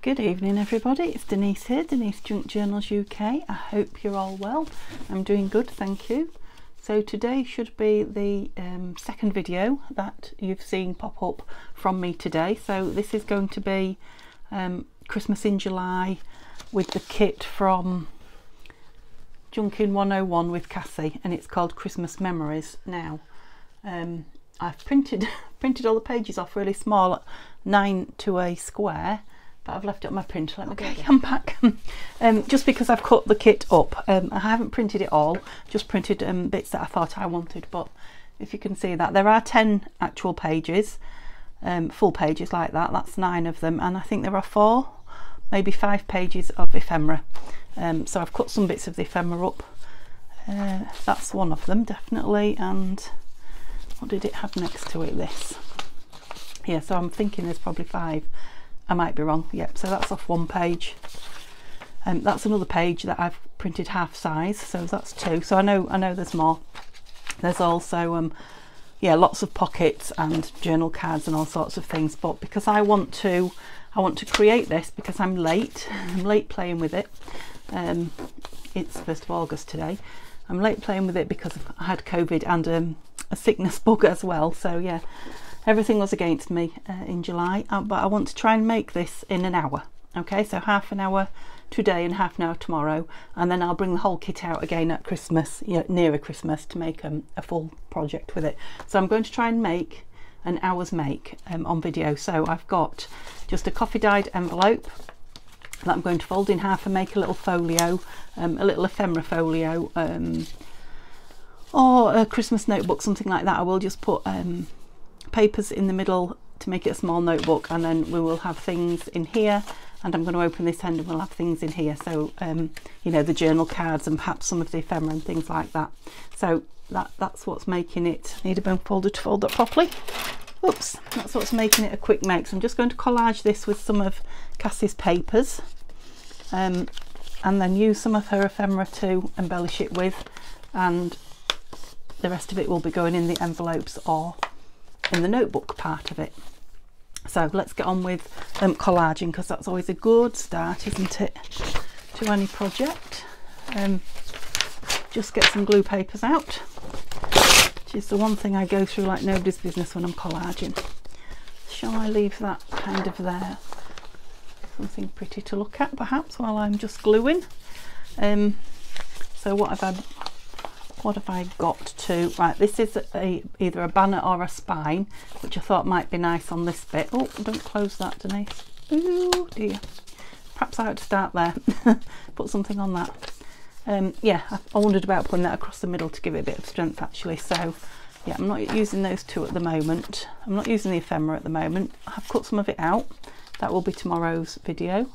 Good evening everybody, it's Denise here, Denise Junk Journals UK. I hope you're all well. I'm doing good, thank you. So today should be the second video that you've seen pop up from me today. So this is going to be Christmas in July with the kit from Junkin 101 with Cassie, and it's called Christmas Memories. Now I've printed all the pages off really small, 9 to a square, but I've left it on my printer. Let me go. I'm back. Just because I've cut the kit up. I haven't printed it all, just printed bits that I thought I wanted. But if you can see that there are 10 actual pages, full pages like that. That's 9 of them, and I think there are 4, maybe 5 pages of ephemera. So I've cut some bits of the ephemera up. That's one of them definitely. And what did it have next to it? This. Yeah, so I'm thinking there's probably 5. I might be wrong. Yep, so that's off one page. That's another page that I've printed half size, so that's 2. So I know there's more. There's also yeah, lots of pockets and journal cards and all sorts of things. But because I want to create this because I'm late playing with it. It's 1st of August today. I'm late playing with it because I had COVID and a sickness bug as well. So yeah, everything was against me in July, but I want to try and make this in an hour. Okay, so half an hour today and half an hour tomorrow, and then I'll bring the whole kit out again at Christmas, nearer Christmas, to make a full project with it. So I'm going to try and make an hour's make on video. So I've got just a coffee dyed envelope that I'm going to fold in half and make a little folio, a little ephemera folio, or a Christmas notebook, something like that. I will just put papers in the middle to make it a small notebook, and then we will have things in here, and I'm going to open this end and we'll have things in here. So you know, the journal cards and perhaps some of the ephemera and things like that. So that's what's making it. Need a bone folder to fold that properly. Oops, that's what's making it a quick make. So I'm just going to collage this with some of Cassie's papers, and then use some of her ephemera to embellish it with, and the rest of it will be going in the envelopes or in the notebook part of it. So let's get on with collaging, because that's always a good start, isn't it, to any project. Just get some glue papers out, which is the one thing I go through like nobody's business when I'm collaging. Shall I leave that kind of there? Something pretty to look at perhaps while I'm just gluing. So what have I got to? Right, this is either a banner or a spine, which I thought might be nice on this bit. Oh, don't close that, Denise. Ooh dear. Perhaps I ought to start there. Put something on that. Yeah, I wondered about putting that across the middle to give it a bit of strength actually. So yeah, I'm not using those 2 at the moment. I'm not using the ephemera at the moment. I've cut some of it out. That will be tomorrow's video.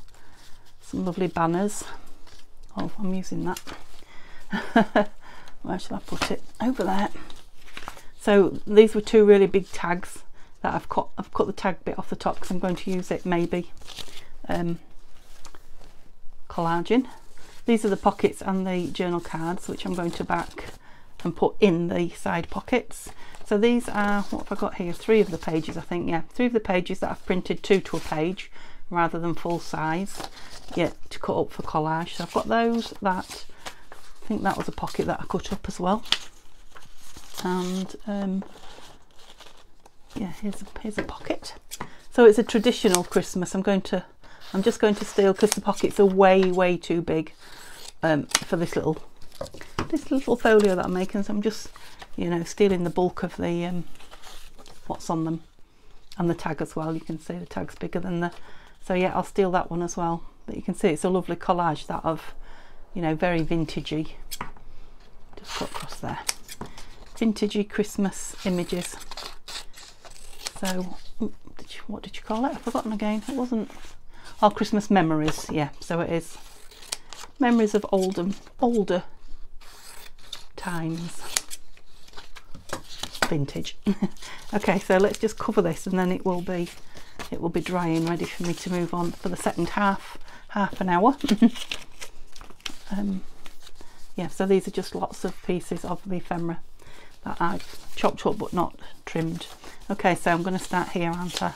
Some lovely banners. Oh, I'm using that. Where shall I put it? Over there. So these were 2 really big tags that I've cut the tag bit off the top because I'm going to use it maybe collaging. These are the pockets and the journal cards, which I'm going to back and put in the side pockets. So these are, what have I got here? 3 of the pages, I think. Yeah, 3 of the pages that I've printed 2 to a page rather than full size. Yeah, to cut up for collage. So I've got those. That, I think that was a pocket that I cut up as well. And yeah, here's a pocket. So it's a traditional Christmas. I'm just going to steal, because the pockets are way too big for this little folio that I'm making. So I'm just, you know, stealing the bulk of the what's on them, and the tag as well. You can see the tag's bigger than the. So yeah, I'll steal that one as well. But you can see it's a lovely collage, that of, you know, very vintagey. Just cut across there. Vintagey Christmas images. So what did you call it? I've forgotten again. It wasn't. Oh, Christmas memories. Yeah, so it is. Memories of older times. Vintage. Okay, so let's just cover this, and then it will be drying, ready for me to move on for the second half an hour. Yeah, so these are just lots of pieces of the ephemera that I've chopped up but not trimmed. Okay, so I'm going to start here, aren't I?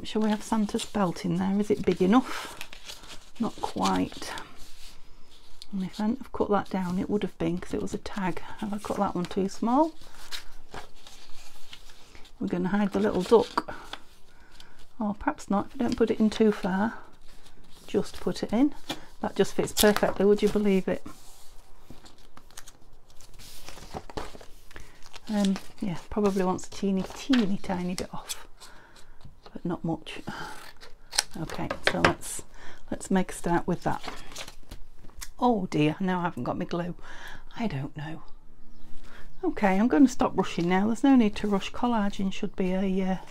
Shall we have Santa's belt in there? Is it big enough? Not quite. And if I hadn't have cut that down, it would have been, because it was a tag. Have I cut that one too small? We're going to hide the little duck. Or perhaps not, if I don't put it in too far. Just put it in. That just fits perfectly, would you believe it? Yeah, probably wants a teeny tiny bit off, but not much. Okay, so let's make a start with that. Oh dear, now I haven't got my glue. I don't know. Okay, I'm going to stop rushing now. There's no need to rush. Collaging should be a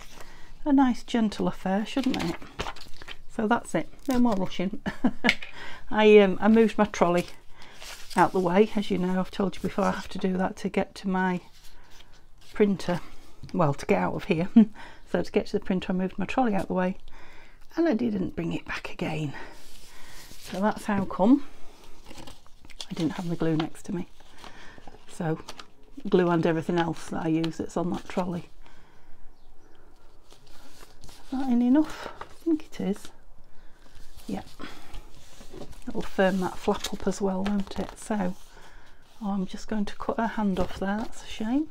nice gentle affair, shouldn't it? So that's it, no more rushing. I moved my trolley out the way. As you know, I've told you before, I have to do that to get to my printer, well, to get out of here. So to get to the printer I moved my trolley out the way, and I didn't bring it back again. So that's how come I didn't have my glue next to me. So glue and everything else that I use that's on that trolley. Is that in enough? I think it is. Yeah, it'll firm that flap up as well, won't it? So I'm just going to cut her hand off there. That's a shame.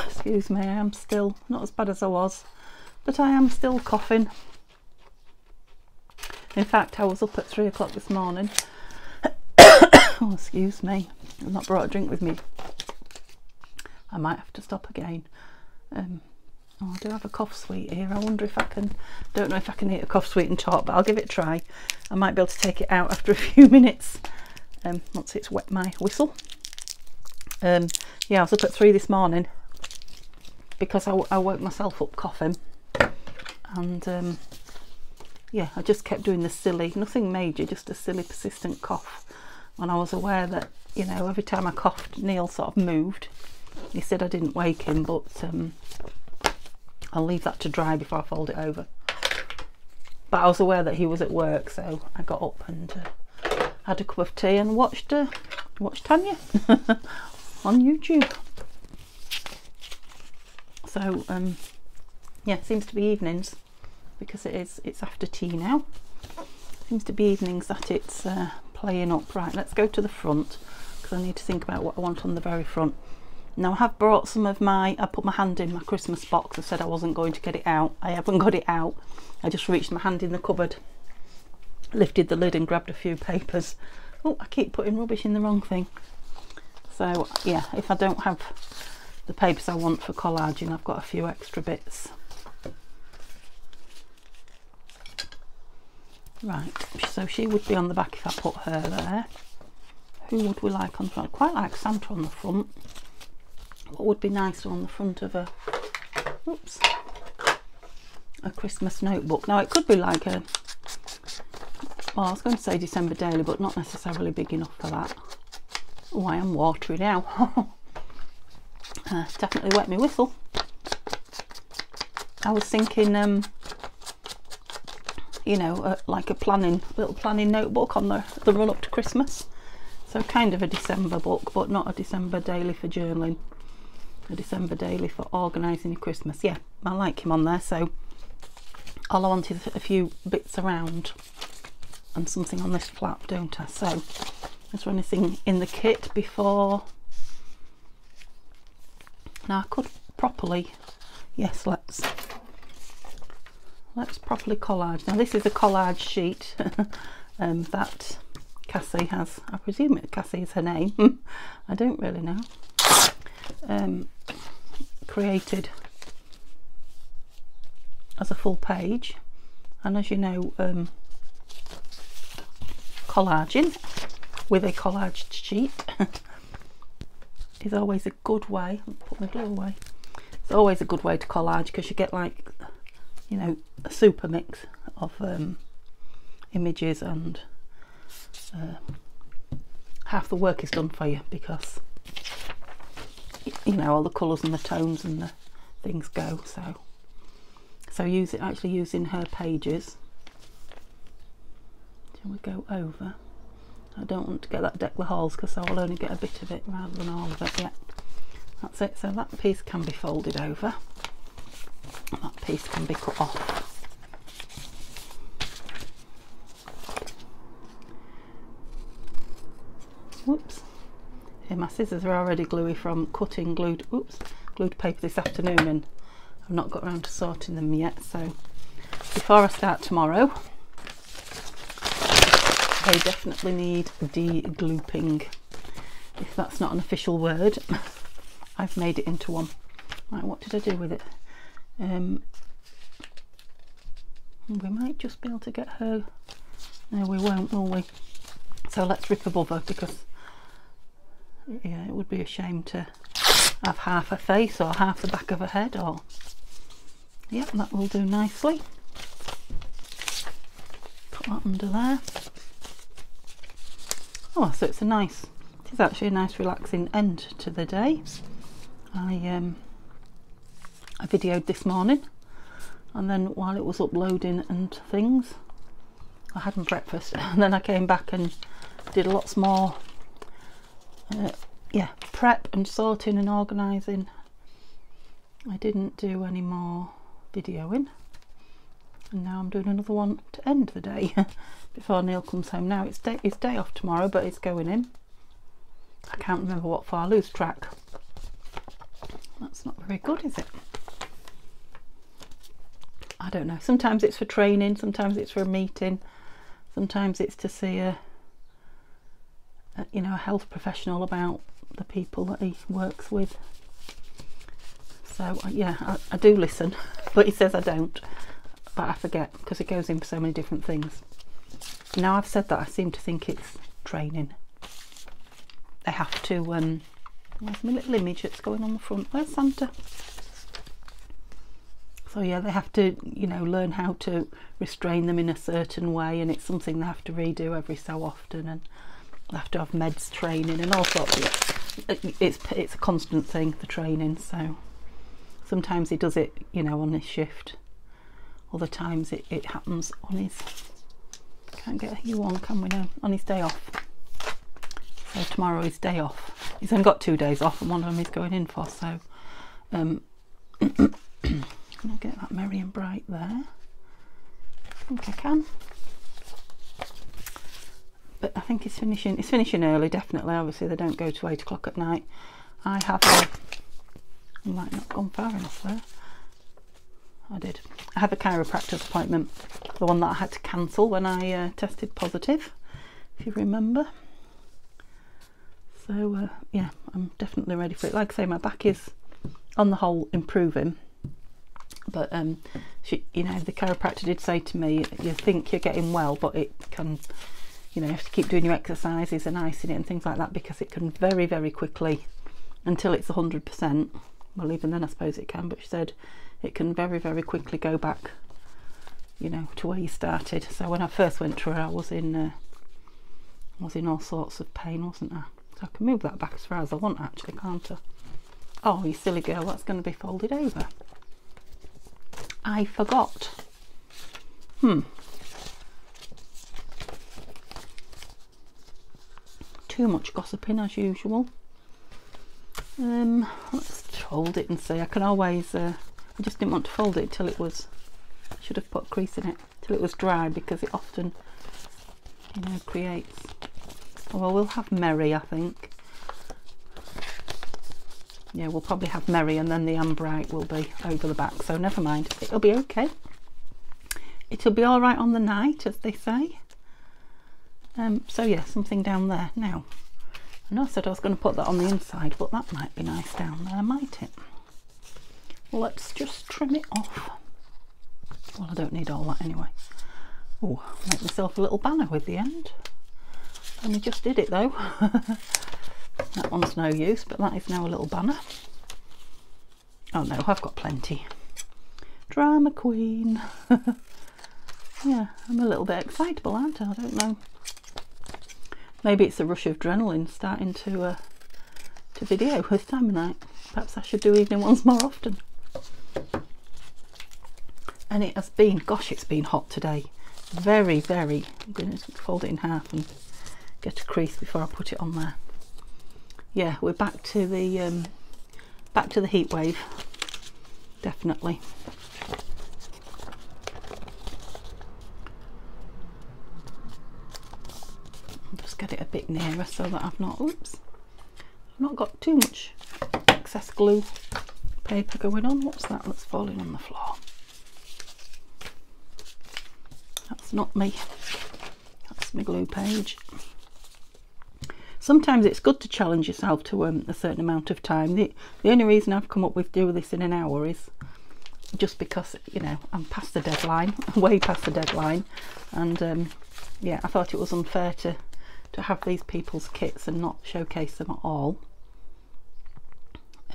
Excuse me, I am still not as bad as I was, but I am still coughing. In fact, I was up at 3 o'clock this morning. Oh, excuse me, I've not brought a drink with me. I might have to stop again. Oh, I do have a cough sweet here. I wonder if I can, don't know if I can eat a cough sweet and talk, but I'll give it a try. I might be able to take it out after a few minutes once it's wet my whistle. Yeah, I was up at 3 this morning because I woke myself up coughing, and yeah, I just kept doing the silly, nothing major, just a silly persistent cough. And I was aware that, you know, every time I coughed, Neil sort of moved. He said I didn't wake him, but I'll leave that to dry before I fold it over. But I was aware that he was at work, so I got up and had a cup of tea and watched Tanya on YouTube. So yeah, it seems to be evenings, because it's after tea now. Seems to be evenings that it's playing up. Right, let's go to the front, because I need to think about what I want on the very front. Now I have brought some of my, I put my hand in my Christmas box. I said I wasn't going to get it out. I haven't got it out. I just reached my hand in the cupboard, lifted the lid and grabbed a few papers. Oh, I keep putting rubbish in the wrong thing. So yeah, if I don't have the papers I want for collaging, I've got a few extra bits. Right, so she would be on the back if I put her there. Who would we like on the front? Quite like Santa on the front. What would be nicer on the front of a, oops, a Christmas notebook? Now it could be like a, well, I was going to say December daily, but not necessarily big enough for that. Oh, I am watery now. Definitely wet my whistle. I was thinking, you know, like a little planning notebook on the run up to Christmas. So kind of a December book, but not a December daily for journaling. A December daily for organising your Christmas. Yeah, I like him on there. So all I want is a few bits around and something on this flap, don't I? So is there anything in the kit before? Now I could properly, yes, let's properly collage. Now this is a collage sheet that Cassie has, I presume Cassie is her name, I don't really know, created as a full page. And as you know, collaging with a collaged sheet is always a good way. Put my glue away. It's always a good way to collage, because you get, like, you know, a super mix of images, and half the work is done for you, because you know all the colours and the tones and the things go. So actually using her pages. Shall we go over? I don't want to get that deck the halls, because I will only get a bit of it rather than all of it. Yeah, that's it. So that piece can be folded over. that piece can be cut off. Whoops. Here, my scissors are already gluey from cutting glued paper this afternoon, and I've not got around to sorting them yet, so before I start tomorrow they definitely need de-glooping. If that's not an official word, I've made it into one. Right, what did I do with it? We might just be able to get her. No, we won't, will we? So let's rip above her, because yeah, it would be a shame to have half her face or half the back of her head, or yep, that will do nicely. Put that under there. Oh, so it's it is actually a nice relaxing end to the day. I videoed this morning, and then while it was uploading and things, I had my breakfast, and then I came back and did lots more yeah, prep and sorting and organising. I didn't do any more videoing, and now I'm doing another one to end the day before Neil comes home. Now it's day off tomorrow, but it's going in. I can't remember what for, I lose track. That's not very good, is it? I don't know. Sometimes it's for training, sometimes it's for a meeting, sometimes it's to see a health professional about the people that he works with. So yeah, I do listen, but he says I don't, but I forget because it goes in for so many different things. Now I've said that, I seem to think it's training. They have to, where's my little image that's going on the front? Where's Santa? So yeah, they have to, learn how to restrain them in a certain way, and it's something they have to redo every so often, and they have to have meds training and all sorts of it. It's a constant thing, the training. So sometimes he does it, on his shift. Other times it happens on his, can't get you on, can we now? On his day off. So tomorrow is day off. He's only got 2 days off, and one of them he's going in for. So I'll get that merry and bright there. I think I can. But I think it's finishing early, definitely. Obviously they don't go to 8 o'clock at night. I might not have gone far enough there. I did. I have a chiropractor's appointment, the one that I had to cancel when I tested positive, if you remember. So yeah, I'm definitely ready for it. Like I say, my back is on the whole improving, but she, the chiropractor did say to me, you think you're getting well, but it can, you have to keep doing your exercises and icing it and things like that, because it can very, very quickly, until it's 100%, well, even then I suppose it can, but she said it can very, very quickly go back, to where you started. So when I first went to her, I was in all sorts of pain, wasn't I? So I can move that back as far as I want, actually, can't I? Oh, you silly girl, that's going to be folded over. I forgot. Too much gossiping as usual. Let's fold it and see. I can always, I just didn't want to fold it till it was, should have put a crease in it, till it was dry, because it often, creates, well, we'll have merry, I think. Yeah, we'll probably have merry, and then the ambrite will be over the back, so never mind, it'll be okay. It'll be all right on the night, as they say. So yeah, something down there. Now, I know I said I was going to put that on the inside, but that might be nice down there, might it? Let's just trim it off. Well, I don't need all that anyway. Oh, make myself a little banner with the end. Only just did it though. That one's no use, but that is now a little banner. Oh no, I've got plenty. Drama queen. Yeah, I'm a little bit excitable, aren't I? I don't know. Maybe it's a rush of adrenaline starting to video this time of night. Perhaps I should do evening ones more often. And it has been, gosh, it's been hot today. Very, very. I'm going to fold it in half and get a crease before I put it on there. Yeah, we're back to the heat wave. Definitely. get it a bit nearer so that I've not, oops, I've not got too much excess glue paper going on. What's that that's falling on the floor? That's not me, that's my glue page. Sometimes it's good to challenge yourself to a certain amount of time. The only reason I've come up with doing this in an hour is just because, you know, I'm past the deadline, way past the deadline, and yeah, I thought it was unfair to have these people's kits and not showcase them at all.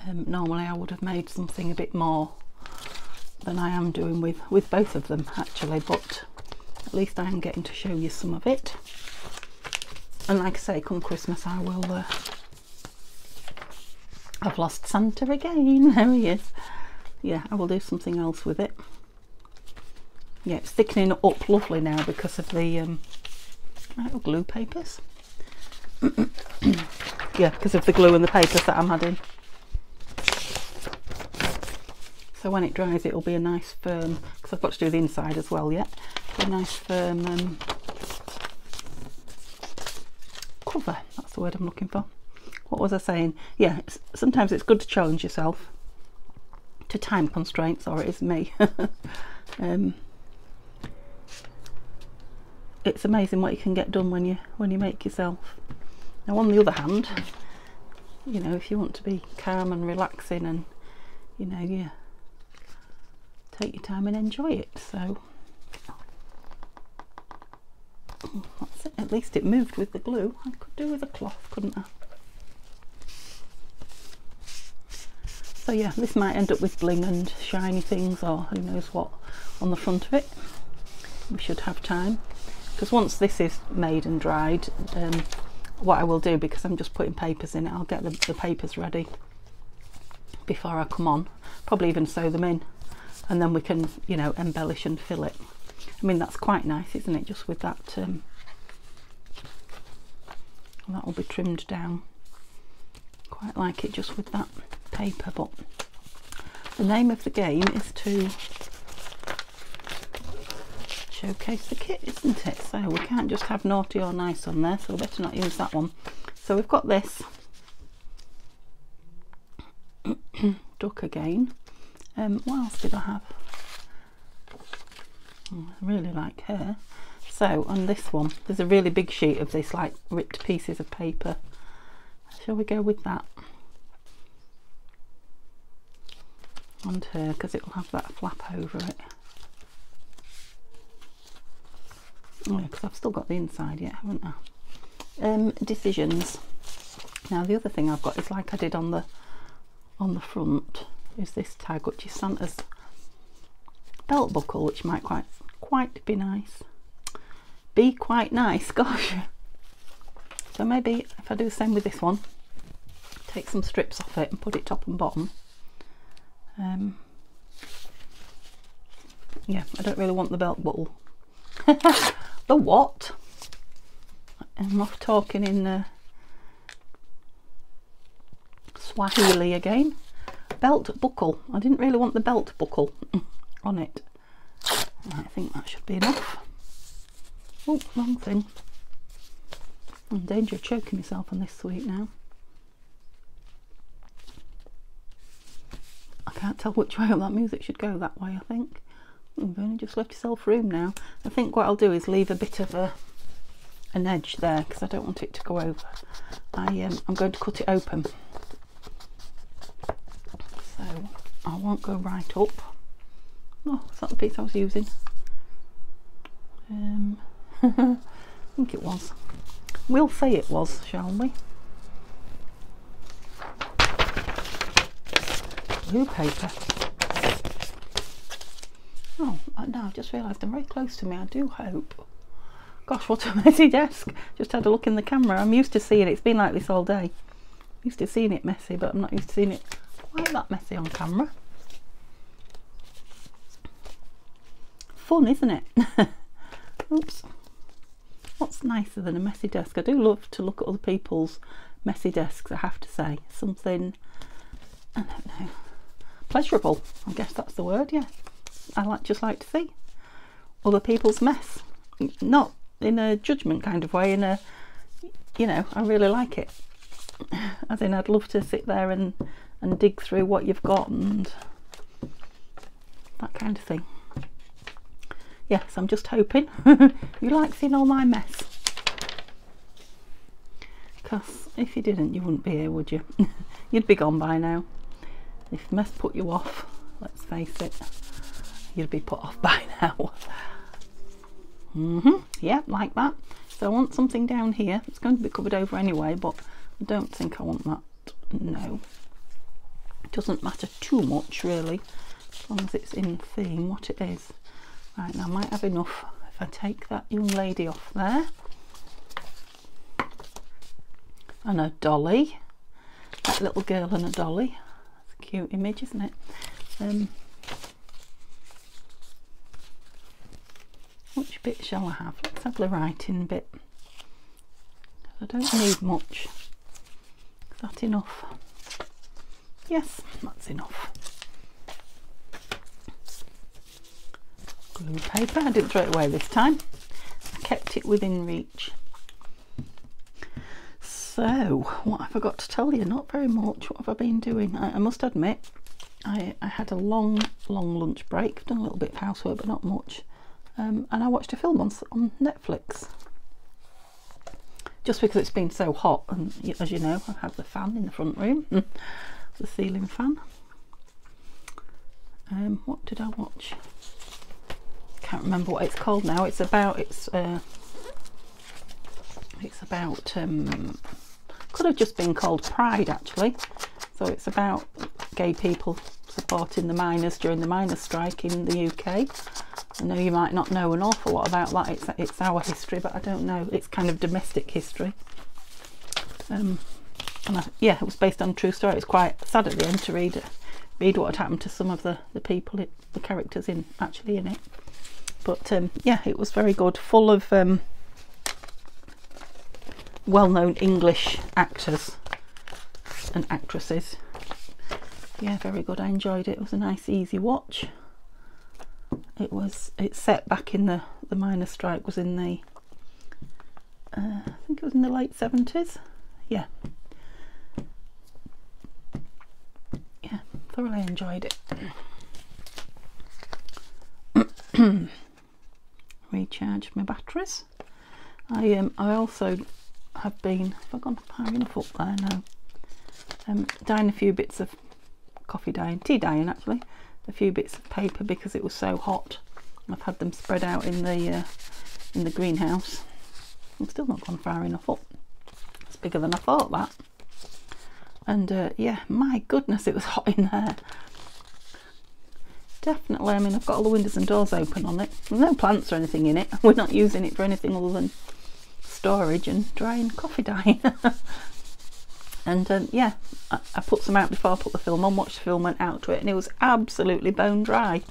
Normally I would have made something a bit more than I am doing with both of them actually, but at least I am getting to show you some of it. And like I say, come Christmas I will, I've lost Santa again, there he is. Yeah, I will do something else with it. Yeah, it's thickening up lovely now because of the glue papers. Yeah, because of the glue and the papers that I'm adding. So when it dries it'll be a nice firm, because I've got to do the inside as well yet, a nice firm cover, that's the word I'm looking for. What was I saying? Yeah, sometimes it's good to challenge yourself to time constraints, or it is me. It's amazing what you can get done when you make yourself. Now on the other hand, you know, if you want to be calm and relaxing and, you know, you take your time and enjoy it. So that's it. At least it moved with the glue. I could do with a cloth, couldn't I? So yeah, this might end up with bling and shiny things, or who knows what, on the front of it. We should have time, because once this is made and dried, what I will do, because I'm just putting papers in it, I'll get the papers ready before I come on, probably even sew them in, and then we can, you know, embellish and fill it. I mean, that's quite nice, isn't it, just with that, that will be trimmed down. Quite like it just with that paper. But the name of the game is to showcase the kit, isn't it? So we can't just have naughty or nice on there, so we better not use that one. So we've got this duck again. What else did I have? Oh, I really like her. So on this one there's a really big sheet of this, like ripped pieces of paper. Shall we go with that and her, because it will have that flap over it. Oh, because I've still got the inside yet, haven't I? Decisions. Now the other thing I've got is, like I did on the front, is this tag, which is Santa's belt buckle, which might quite be nice. Be quite nice, gosh. So maybe if I do the same with this one, take some strips off it and put it top and bottom. Yeah, I don't really want the belt buckle. The what? I'm off talking in Swahili again. Belt buckle. I didn't really want the belt buckle on it. I think that should be enough. Oh, wrong thing. I'm in danger of choking myself on this sweet now. I can't tell which way that music should go. That way, I think. You've only just left yourself room now. I think what I'll do is leave a bit of an edge there, because I don't want it to go over. I'm going to cut it open, so I won't go right up. Oh, is that the piece I was using? I think it was. We'll say it was, shall we? Blue paper. Oh, no, I've just realised I'm very close to me. I do hope. Gosh, what a messy desk. Just had a look in the camera. I'm used to seeing it. It's been like this all day. I'm used to seeing it messy, but I'm not used to seeing it quite that messy on camera. Fun, isn't it? Oops. What's nicer than a messy desk? I do love to look at other people's messy desks, I have to say. Something, I don't know, pleasurable. I guess that's the word, yeah. I just like to see other people's mess. Not in a judgment kind of way, in a, you know, I really like it. As in, I'd love to sit there and dig through what you've got and that kind of thing. Yes, I'm just hoping you like seeing all my mess, because if you didn't, you wouldn't be here, would you? You'd be gone by now. If mess put you off, let's face it, you'd be put off by now. Yeah, like that. So I want something down here. It's going to be covered over anyway, but I don't think I want that. No, it doesn't matter too much really, as long as it's in theme what it is. Right, now I might have enough if I take that young lady off there. And a dolly, that little girl and a dolly. It's a cute image, isn't it? Which bit shall I have? Let's have the writing bit. I don't need much. Is that enough? Yes, that's enough. Glue paper. I didn't throw it away this time. I kept it within reach. So, what have I got to tell you? Not very much. What have I been doing? I must admit, I had a long lunch break. I've done a little bit of housework, but not much. And I watched a film on Netflix. Just because it's been so hot, and as you know, I have the fan in the front room, the ceiling fan. What did I watch? Can't remember what it's called now. It's about could have just been called Pride actually. So it's about gay people supporting the miners during the miners' strike in the UK. I know you might not know an awful lot about that. It's our history, but I don't know. It's kind of domestic history. Yeah, it was based on a true story. It's quite sad at the end to read what had happened to some of the people, the characters actually in it. But yeah, it was very good, full of well-known English actors and actresses. Yeah, very good. I enjoyed it. It was a nice, easy watch. It's set back in the miners' strike was in the I think it was in the late 70s. Yeah, thoroughly enjoyed it. Recharged my batteries. I also have been, have I gone far enough up there now? Dyeing a few bits of tea dyeing actually, a few bits of paper because it was so hot. I've had them spread out in the greenhouse. I've still not gone far enough up. It's bigger than I thought, that. And yeah, my goodness, it was hot in there. Definitely. I mean, I've got all the windows and doors open on it. There's no plants or anything in it. We're not using it for anything other than storage and drying coffee dye. And yeah, I put some out before I put the film on, watched the film, went out to it, and it was absolutely bone dry.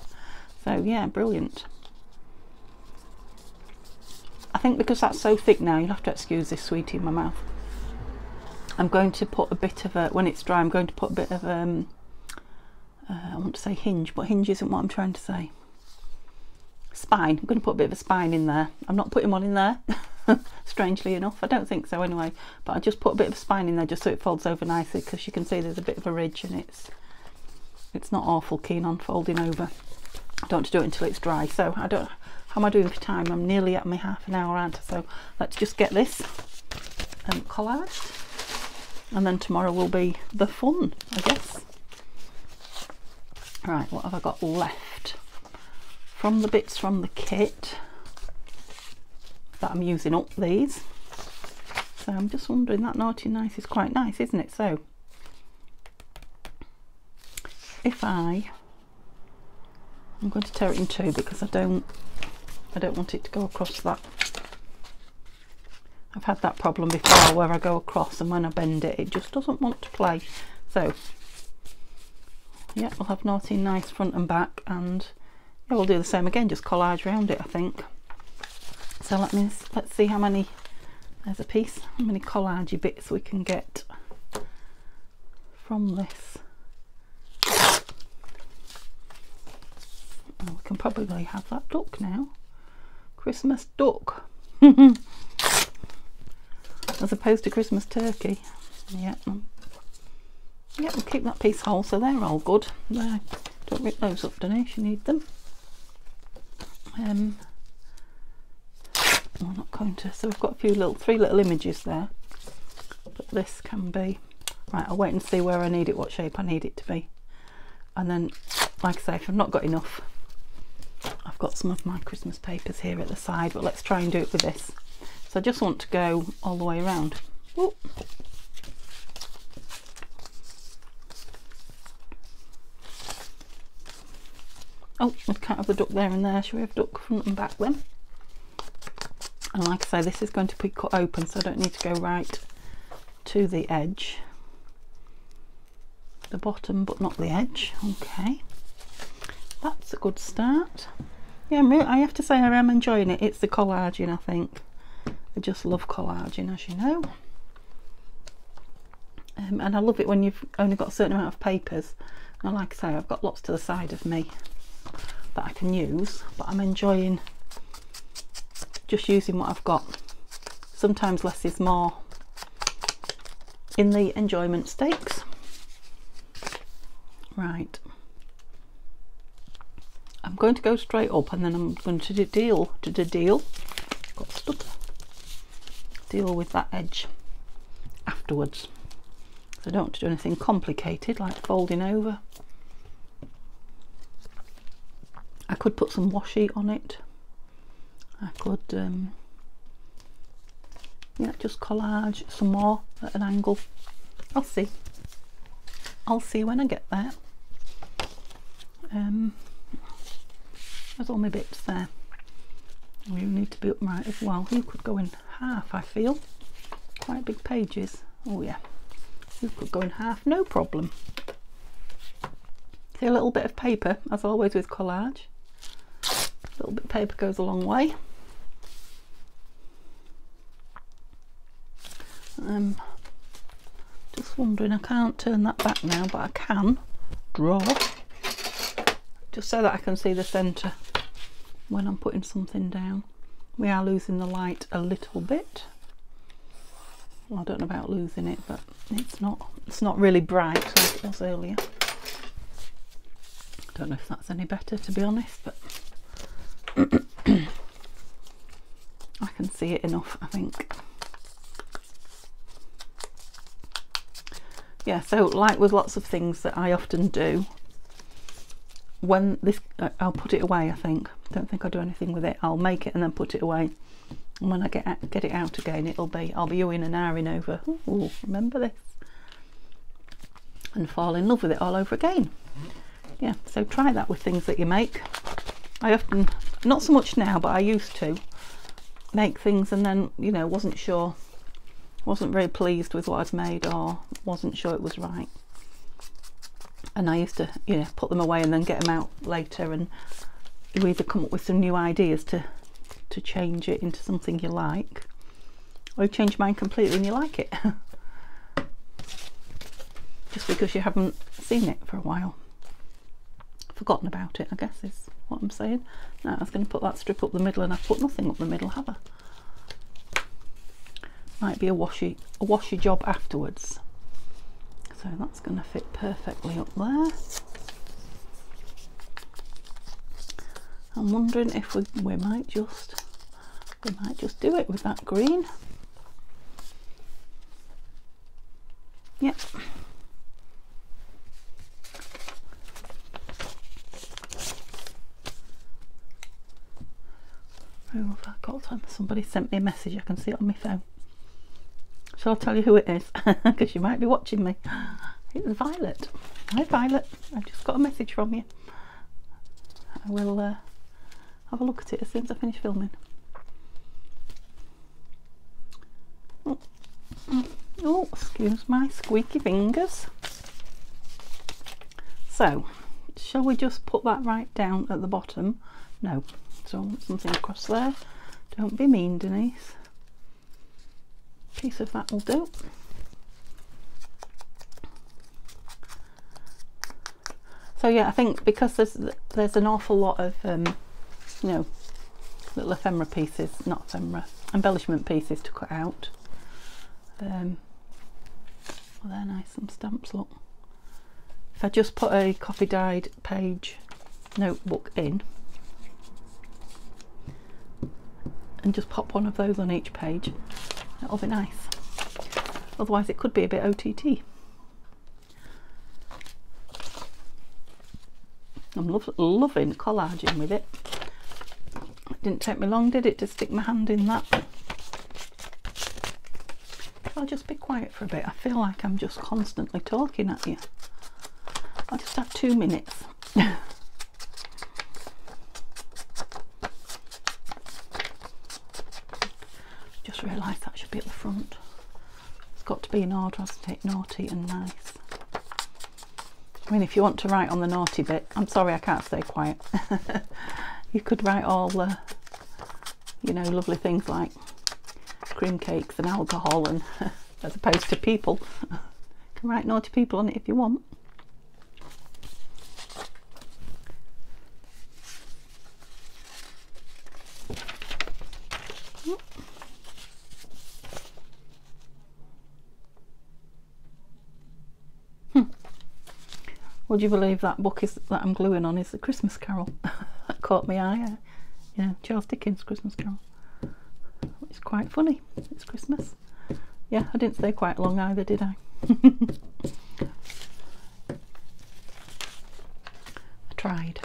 So yeah, brilliant. I think because that's so thick now, you'll have to excuse this sweetie in my mouth. I'm going to put a bit of a, when it's dry, I'm going to put a bit of I want to say hinge, but hinge isn't what I'm trying to say. Spine. I'm going to put a bit of a spine in there. I'm not putting one in there, strangely enough. I don't think so anyway, but I just put a bit of a spine in there just so it folds over nicely, because you can see there's a bit of a ridge and it's not awful keen on folding over. I don't want to do it until it's dry. So I don't, how am I doing for time? I'm nearly at my half an hour, aren't I? So let's just get this collaged, and then tomorrow will be the fun, I guess. Right, what have I got left from the bits from the kit that I'm using up these? So I'm just wondering, that Naughty Nice is quite nice, isn't it? So if I'm going to tear it in two because I don't want it to go across that. I've had that problem before where I go across and when I bend it, it just doesn't want to play. So yeah, we'll have Naughty and Nice front and back, and yeah, we'll do the same again, just collage around it, I think. So let's see how many, there's a piece, how many collagey bits we can get from this. Oh, we can probably have that duck now. Christmas duck. as opposed to Christmas turkey. Yeah, yeah, we'll keep that piece whole, so they're all good. There, don't rip those up, Denise, you need them. I'm not going to, so we've got three little images there, but this can be, right, I'll wait and see where I need it, what shape I need it to be, and then, like I say, if I've not got enough, I've got some of my Christmas papers here at the side, but let's try and do it with this. So I just want to go all the way around. Whoop. Oh, we can't have the duck there and there. Should we have duck front and back then? And like I say, this is going to be cut open, so I don't need to go right to the edge. The bottom, but not the edge. Okay, that's a good start. Yeah, I have to say I am enjoying it. It's the collaging, I think. I just love collaging, as you know. And I love it when you've only got a certain amount of papers. And like I say, I've got lots to the side of me that I can use, but I'm enjoying just using what I've got. Sometimes less is more in the enjoyment stakes. Right, I'm going to go straight up, and then I'm going to deal with that edge afterwards. So I don't want to do anything complicated like folding over. I could put some washi on it. I could yeah, just collage some more at an angle. I'll see when I get there. There's all my bits there. We need to be upright as well. You could go in half, I feel. Quite big pages. Oh yeah, you could go in half, no problem. See, a little bit of paper, as always with collage. A little bit of paper goes a long way. Just wondering, I can't turn that back now, but I can draw, just so that I can see the centre when I'm putting something down. We are losing the light a little bit. Well, I don't know about losing it, but it's not really bright like it was earlier. I don't know if that's any better, to be honest, but I can see it enough, I think. Yeah, so like with lots of things that I often do, when this, I'll put it away, I think. Don't think I'll do anything with it. I'll make it and then put it away. And when I get it out again, I'll be oohing and ahhing over, ooh, remember this? And fall in love with it all over again. Yeah, so try that with things that you make. I often, not so much now, but I used to make things and then, you know, wasn't very pleased with what I'd made, or wasn't sure it was right. And I used to, you know, put them away and then get them out later, and you either come up with some new ideas to change it into something you like, or you change mine completely and you like it. Just because you haven't seen it for a while. Forgotten about it, I guess, is what I'm saying. Now I was going to put that strip up the middle, and I've put nothing up the middle, have I? Might be a washy job afterwards. So that's going to fit perfectly up there. I'm wondering if we might just do it with that green. Yep. Who have I got? Somebody sent me a message. I can see it on my phone. Shall I tell you who it is? Because you might be watching me. It's Violet. Hi Violet, I just got a message from you. I will have a look at it as soon as I finish filming. Oh, excuse my squeaky fingers. So, shall we just put that right down at the bottom? No, so something across there. Don't be mean, Denise. Piece of that will do. So yeah, I think because there's an awful lot of you know, little ephemera pieces, not ephemera, embellishment pieces to cut out, Well, they're nice, some stamps, look. If I just put a coffee dyed page notebook in and just pop one of those on each page, that'll be nice. Otherwise it could be a bit OTT. I'm loving collaging with it. It didn't take me long, did it, to stick my hand in that? I'll just be quiet for a bit. I feel like I'm just constantly talking at you. I'll just have 2 minutes. Just realised that should be at the front. It's got to be in order, hasn't it? Naughty and nice. I mean, if you want to write on the naughty bit, I'm sorry I can't stay quiet. You could write all the, you know, lovely things like cream cakes and alcohol, and as opposed to people. You can write naughty people on it if you want. Would you believe that book that I'm gluing on is The Christmas Carol? That caught my eye. Yeah, Charles Dickens' Christmas Carol. It's quite funny. It's Christmas. Yeah, I didn't stay quite long either, did I? I tried.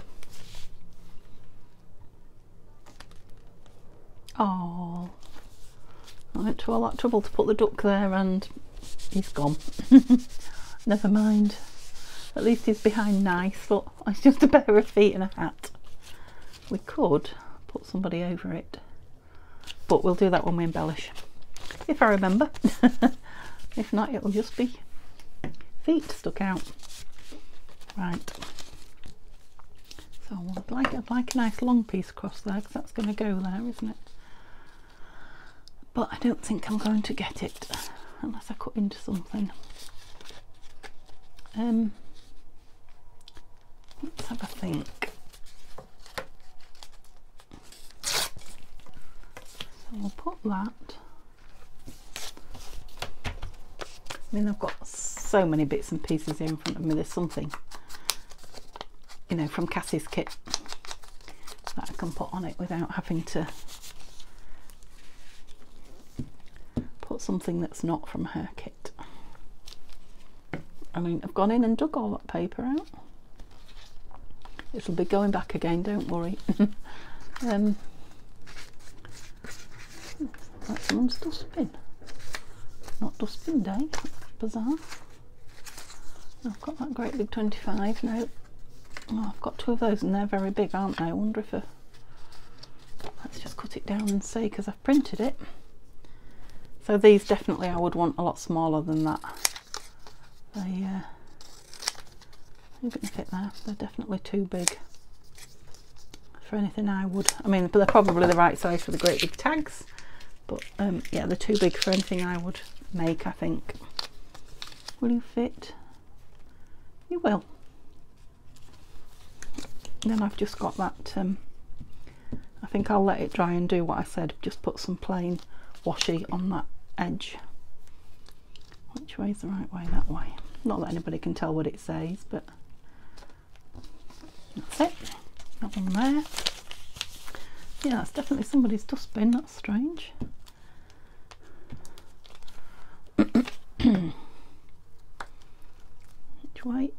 Oh, I went to all that trouble to put the duck there and he's gone. Never mind. At least he's behind nice. Look, it's just a pair of feet and a hat. We could put somebody over it, but we'll do that when we embellish, if I remember. If not, it'll just be feet stuck out. Right. So I'd like a nice long piece across there, because that's going to go there, isn't it? But I don't think I'm going to get it unless I cut into something. Let's have a think. So we'll put that. I mean, I've got so many bits and pieces here in front of me. There's something, you know, from Cassie's kit that I can put on it without having to put something that's not from her kit. I mean, I've gone in and dug all that paper out. It'll be going back again, don't worry. That's someone's dustbin. Not dustbin day, that's bizarre. I've got that great big 25 now. Oh, I've got 2 of those and they're very big, aren't they? I wonder if let's just cut it down and see, because I've printed it. So these definitely I would want a lot smaller than that. They even fit there, they're definitely too big for anything I would. I mean, but they're probably the right size for the great big tags, but yeah, they're too big for anything I would make, I think. Will you fit? You will. And then I've just got that, I think I'll let it dry and do what I said, just put some plain washi on that edge. Which way is the right way? That way. Not that anybody can tell what it says, but that's it. That one there. Yeah, that's definitely somebody's dustbin. That's strange. Which way?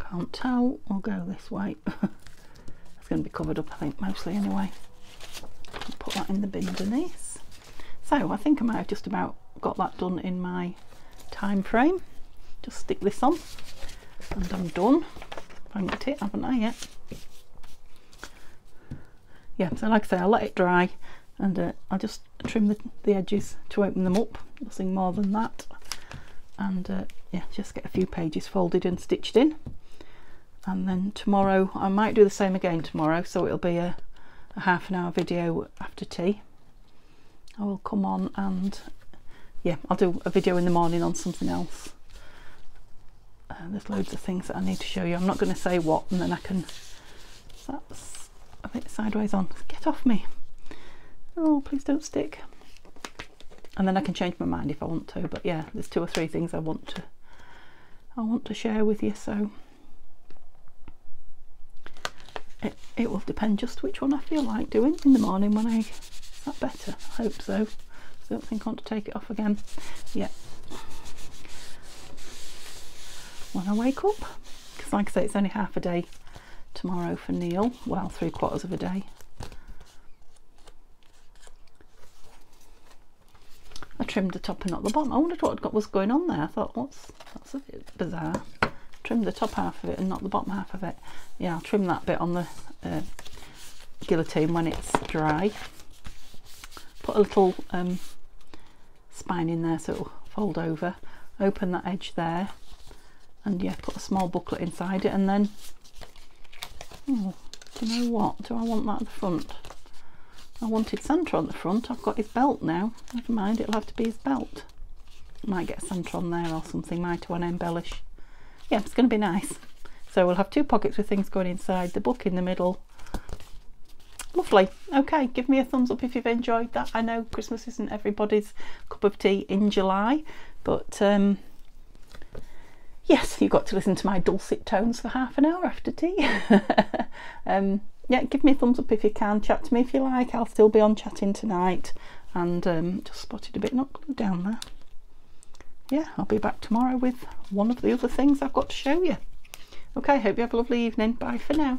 Can't tell. We'll go this way. It's going to be covered up, I think, mostly anyway. I'll put that in the bin, Denise. So I think I might have just about got that done in my time frame. Just stick this on and I'm done. Banked it, haven't I yet? Yeah, so like I say, I'll let it dry and I'll just trim the edges to open them up, nothing more than that. And yeah, just get a few pages folded and stitched in. And then tomorrow, I might do the same again tomorrow, so it'll be a half-an-hour video after tea. I will come on and yeah, I'll do a video in the morning on something else. There's loads of things that I need to show you. I'm not going to say what, and then I can... That's a bit sideways on. Get off me. Oh, please don't stick. and then I can change my mind if I want to. But yeah, there's 2 or 3 things I want to share with you, so it will depend just which one I feel like doing in the morning when is that better? I hope so. I don't think I want to take it off again. Yeah. When I wake up, because like I say, it's only half a day tomorrow for Neil. Well, 3/4 of a day. I trimmed the top and not the bottom. I wondered what was going on there. I thought, that's a bit bizarre. Trimmed the top half of it and not the bottom half of it. Yeah, I'll trim that bit on the guillotine when it's dry. Put a little spine in there so it'll fold over. Open that edge there, and yeah, put a small booklet inside it, and then, oh, do you know what? Do I want that at the front? I wanted Santa on the front. I've got his belt now. Never mind, it'll have to be his belt. Might get Santa on there or something, might want to embellish. Yeah, it's going to be nice. So we'll have 2 pockets with things going inside, the book in the middle. Lovely. Okay, give me a thumbs up if you've enjoyed that. I know Christmas isn't everybody's cup of tea in July, but yes, you've got to listen to my dulcet tones for half an hour after tea. Yeah, give me a thumbs up if you can. Chat to me if you like. I'll still be on chatting tonight. And just spotted a bit not glued down there. Yeah, I'll be back tomorrow with one of the other things I've got to show you. Okay, hope you have a lovely evening. Bye for now.